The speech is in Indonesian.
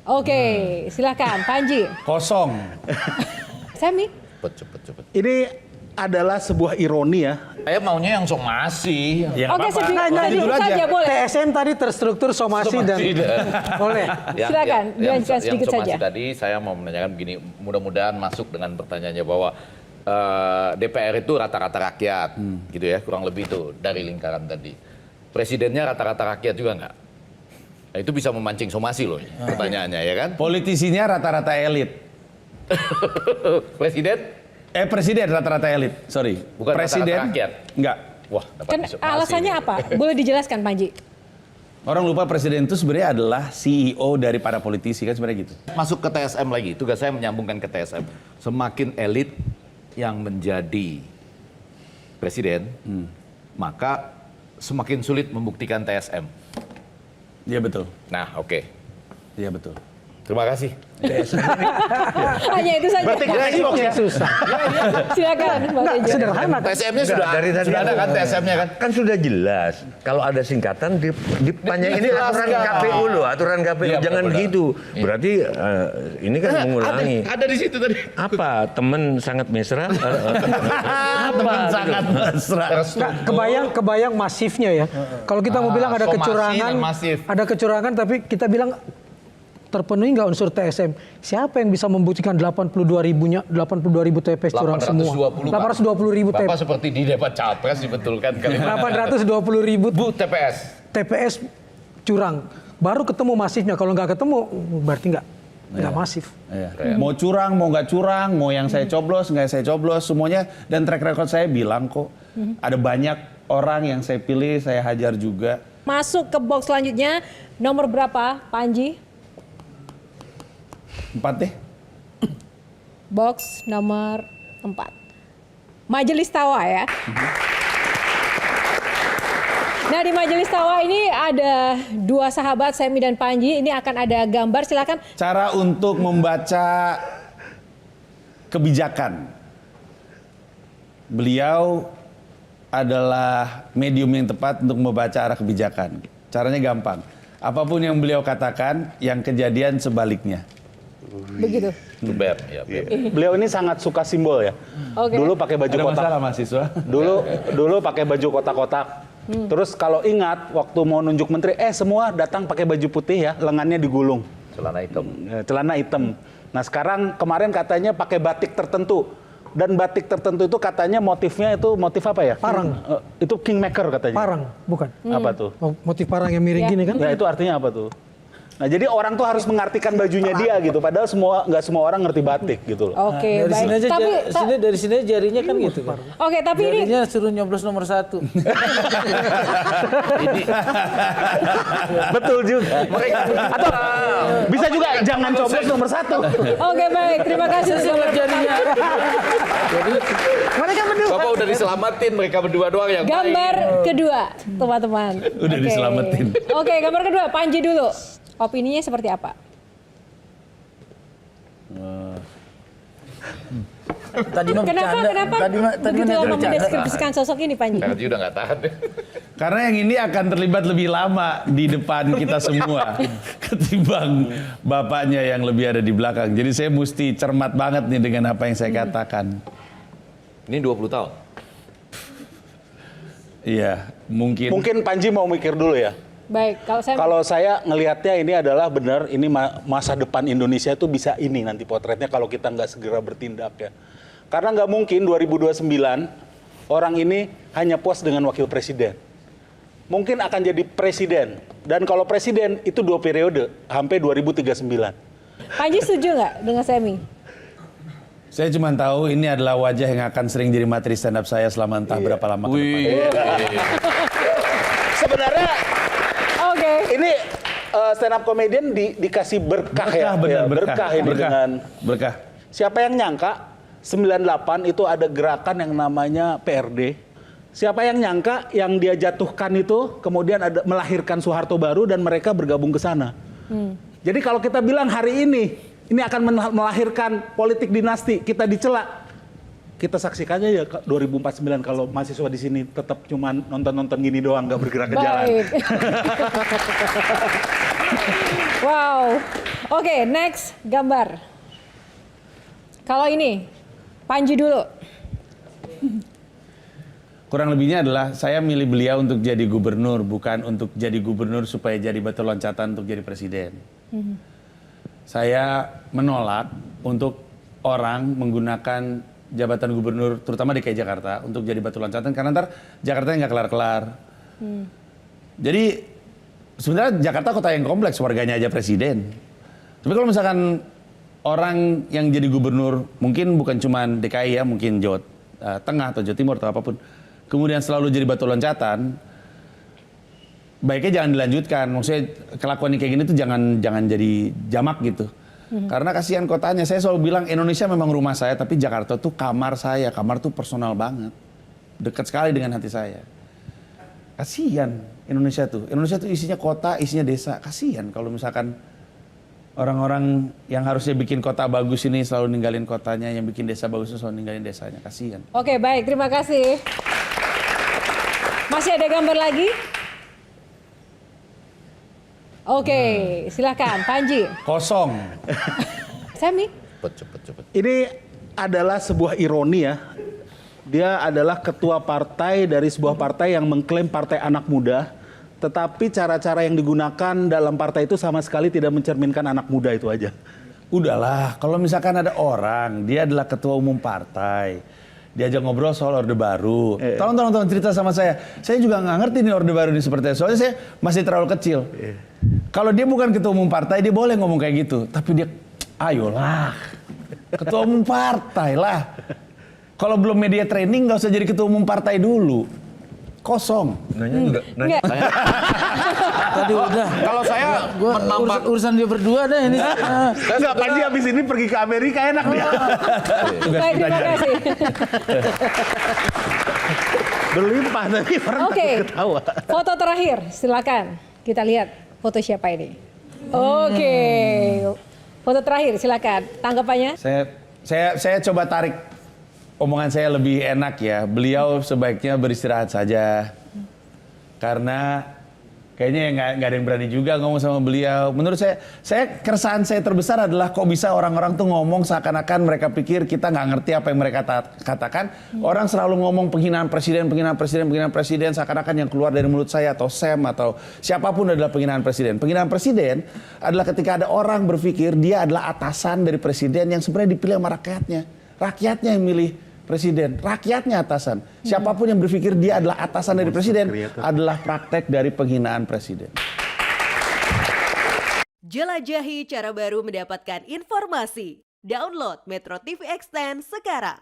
Oke, silakan Panji. Kosong. Semi. Cepet. Ini adalah sebuah ironi ya. Saya maunya yang somasi. Ya, Oke, apa-apa. sedikit saja boleh. TSM tadi terstruktur somasi dan boleh. Silakan, dilanjutkan sedikit yang somasi saja. tadi saya mau menanyakan begini, mudah-mudahan masuk dengan pertanyaannya bahwa DPR itu rata-rata rakyat, gitu ya, kurang lebih itu dari lingkaran tadi. Presidennya rata-rata rakyat juga nggak? Nah, itu bisa memancing somasi loh, pertanyaannya ya kan? Politisinya rata-rata elit. Presiden rata-rata elit. Sorry. Bukan Presiden. rata-rata rakyat. Enggak. Wah, dapat Kan somasi alasannya nih. apa? Boleh dijelaskan Panji? Orang lupa presiden itu sebenarnya adalah CEO dari para politisi kan sebenarnya gitu. Masuk ke TSM lagi, tugas saya menyambungkan ke TSM. Semakin elit yang menjadi presiden, maka semakin sulit membuktikan TSM. Iya betul. Nah, oke. Iya betul. Terima kasih. Hanya itu saja. Berarti Ya, susah. Silakan Bang Tejo. Sederhana. TSM-nya sudah, dari tadi sudah ada aku kan ngomong. TSM-nya kan? Kan sudah jelas. Kalau ada singkatan dipanjang ini aturan Dijelaskan. KPU loh, aturan KPU. Iya, Jangan benar. begitu. Berarti ini kan mengulangi. Ada di situ tadi. Apa? Teman sangat mesra? Teman sangat mesra. Kebayang masifnya ya. Kalau kita mau bilang ada somasi kecurangan, dan masif. ada kecurangan tapi kita bilang terpenuhi nggak unsur TSM? Siapa yang bisa membuktikan 82.000 TPS curang semua? 820.000 Bapak TPS. seperti di debat capres dibetulkan kalimat. 820.000 Bu TPS. TPS curang. Baru ketemu masifnya. Kalau nggak ketemu berarti nggak masif. Iya. Mau curang, mau nggak curang, mau yang saya coblos, nggak saya coblos, semuanya. Dan track record saya bilang kok, ada banyak orang yang saya pilih, saya hajar juga. Masuk ke box selanjutnya. Nomor berapa Panji? 4 deh. Box nomor 4. Majelis Tawa ya. Nah di Majelis Tawa ini ada dua sahabat, Semi dan Panji. Ini akan ada gambar, silakan. Cara untuk membaca kebijakan. Beliau adalah medium yang tepat untuk membaca arah kebijakan. Caranya gampang. Apapun yang beliau katakan, yang kejadian sebaliknya. Begitu. Itu BEM, ya BEM. Beliau ini sangat suka simbol ya. Oke. Dulu pakai baju Ada kotak. masalah mahasiswa? Dulu pakai baju kotak-kotak. Terus kalau ingat waktu mau nunjuk menteri, semua datang pakai baju putih ya, lengannya digulung. Celana hitam. Celana hitam. Nah sekarang kemarin katanya pakai batik tertentu. Dan batik tertentu itu katanya motifnya itu motif apa ya? Parang. Itu kingmaker katanya. Parang, bukan? Apa tuh? Oh, motif parang yang miring Ya. gini kan? Ya itu artinya apa tuh? Nah jadi orang tuh harus mengartikan bajunya dia gitu. Padahal nggak semua orang ngerti batik gitu loh. Oke, Dari sini baik. aja, Tapi dari sini jarinya kan gitu kan. oke, tapi ini Jarinya suruh nyoblos nomor 1. Betul juga. Atau bisa juga jangan coblos nomor 1. oke baik. Terima kasih sudah Jarinya. Mereka berdua. Bapak udah diselamatin, mereka berdua doang yang gambar baik. kedua, teman-teman. Udah Oke. diselamatin. Oke, gambar kedua, Panji dulu. Opininya seperti apa? Tadi mah Kenapa? bercanda. Kenapa? Tadi mah Begitu lama bercanda. mendeskripsikan sosok ini, Panji. Karena dia udah nggak tahan. Karena yang ini akan terlibat lebih lama di depan kita semua ketimbang bapaknya yang lebih ada di belakang. Jadi saya mesti cermat banget nih dengan apa yang saya katakan. Ini 20 tahun. Iya, mungkin. Mungkin Panji mau mikir dulu ya. Baik, Kalau saya ngelihatnya ini adalah benar ini masa depan Indonesia itu bisa ini nanti potretnya kalau kita nggak segera bertindak ya. Karena nggak mungkin 2029 orang ini hanya puas dengan wakil presiden. Mungkin akan jadi presiden. Dan kalau presiden itu 2 periode sampai 2039. Panji setuju nggak dengan Semi? Saya cuma tahu ini adalah wajah yang akan sering jadi materi stand up saya selama entah berapa lama ke depan. Sebenarnya Oke. ini stand up comedian dikasih berkah, Berkah, ya. benar, Ya, berkah. ini dengan Berkah. siapa yang nyangka 98 itu ada gerakan yang namanya PRD. Siapa yang nyangka yang dia jatuhkan itu kemudian ada melahirkan Soeharto baru dan mereka bergabung ke sana. Jadi kalau kita bilang hari ini akan melahirkan politik dinasti, kita dicela. Kita saksikannya ya 2049 kalau mahasiswa di sini tetap cuma nonton-nonton gini doang, nggak bergerak ke jalan. Baik. Wow. Oke, next gambar. Kalau ini, Panji dulu. Kurang lebihnya adalah saya milih beliau untuk jadi gubernur, bukan untuk jadi gubernur supaya jadi batu loncatan untuk jadi presiden. Saya menolak untuk orang menggunakan jabatan gubernur, terutama DKI Jakarta, untuk jadi batu loncatan, karena ntar Jakarta nggak kelar-kelar. Jadi sebenarnya Jakarta kota yang kompleks, warganya aja presiden. Tapi kalau misalkan orang yang jadi gubernur, mungkin bukan cuma DKI ya, mungkin Jawa Tengah atau Jawa Timur atau apapun, kemudian selalu jadi batu loncatan, baiknya jangan dilanjutkan. Maksudnya kelakuan kayak gini tuh jangan jadi jamak gitu. Karena kasihan kotanya. Saya selalu bilang Indonesia memang rumah saya, tapi Jakarta tuh kamar saya. Kamar tuh personal banget, dekat sekali dengan hati saya. Kasihan Indonesia tuh. Indonesia tuh isinya kota, isinya desa. Kasihan kalau misalkan orang-orang yang harusnya bikin kota bagus ini selalu ninggalin kotanya, yang bikin desa bagus itu selalu ninggalin desanya. Kasihan. Oke, baik. Terima kasih. Masih ada gambar lagi? Oke, silakan Panji. Kosong. Semi? Cepet. Ini adalah sebuah ironi ya. Dia adalah ketua partai dari sebuah partai yang mengklaim partai anak muda. Tetapi cara-cara yang digunakan dalam partai itu sama sekali tidak mencerminkan anak muda itu aja. Udahlah, kalau misalkan ada orang, dia adalah ketua umum partai, diajak ngobrol soal Orde Baru. Tolong cerita sama saya. Saya juga nggak ngerti nih Orde Baru ini seperti apa. Soalnya saya masih terlalu kecil. Kalau dia bukan ketua umum partai, dia boleh ngomong kayak gitu. Tapi dia, ayolah, ketua umum partai lah. Kalau belum media training, nggak usah jadi ketua umum partai dulu. Kosong. Nanya juga. Nanya. Tadi udah. Kalau saya menambah Urusan dia berdua deh ini. Enggak, Panji habis ini pergi ke Amerika enak dia. Baik, terima kasih. Berlimpah tapi orang Oke, takut ketawa. foto terakhir, silakan kita lihat foto siapa ini. Oke, foto terakhir, silakan tanggapannya. Saya coba tarik omongan saya lebih enak ya. Beliau sebaiknya beristirahat saja. Karena kayaknya nggak ada yang berani juga ngomong sama beliau. Menurut saya keresahan saya terbesar adalah kok bisa orang-orang tuh ngomong seakan-akan mereka pikir kita nggak ngerti apa yang mereka katakan. Orang selalu ngomong penghinaan presiden, seakan-akan yang keluar dari mulut saya atau Sam atau siapapun adalah penghinaan presiden. Penghinaan presiden adalah ketika ada orang berpikir dia adalah atasan dari presiden yang sebenarnya dipilih sama rakyatnya. Rakyatnya yang milih presiden, rakyatnya atasan. Siapapun yang berpikir dia adalah atasan dari presiden adalah praktek dari penghinaan presiden. Jelajahi cara baru mendapatkan informasi. Download Metro TV Extend sekarang.